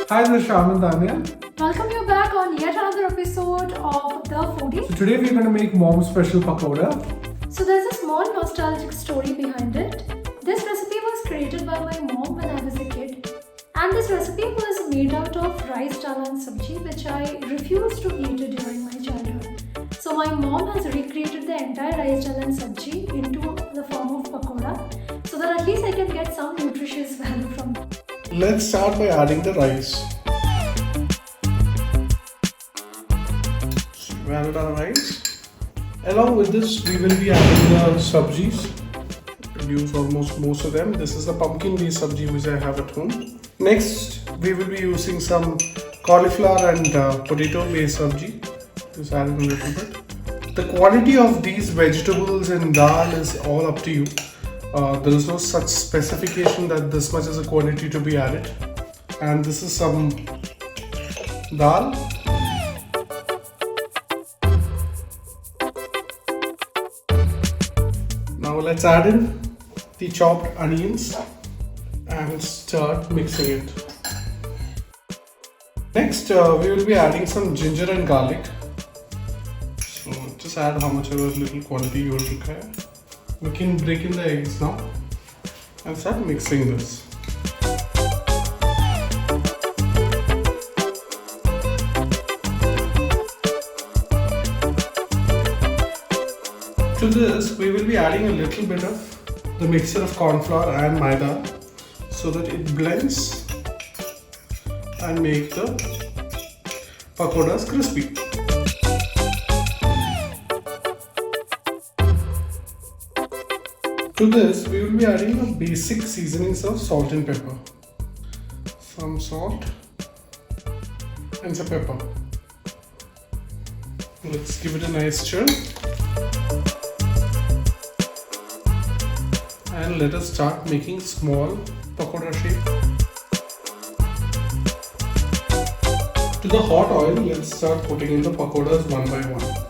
Hi, this is Sham and Tania. Welcome you back on yet another episode of The Foodie. So today we're going to make mom's special pakoda. So there's a small nostalgic story behind it. This recipe was created by my mom when I was a kid. And this recipe was made out of rice dal and subzi, which I refused to eat during my childhood. So my mom has recreated the entire rice dal and subzi into the form of pakoda, so that at least I can get some nutritious value from it. Let's start by adding the rice. We added our rice. Along with this, we will be adding the subzis. Use almost most of them. This is the pumpkin-based subzi which I have at home. Next, we will be using some cauliflower and potato-based subzi. Just add in a little bit. The quantity of these vegetables in dal is all up to you. There is no such specification that this much is a quantity to be added. And this is some dal. Now let's add in the chopped onions and start mixing it. Next, we will be adding some ginger and garlic. So just add how much little quantity you will require. We can break in the eggs now and start mixing this. To this, we will be adding a little bit of the mixture of cornflour and maida so that it blends and make the pakodas crispy. To this, we will be adding the basic seasonings of salt and pepper. Some salt and some pepper. Let's give it a nice stir. And let us start making small pakoda shape. To the hot oil, let's start putting in the pakodas one by one.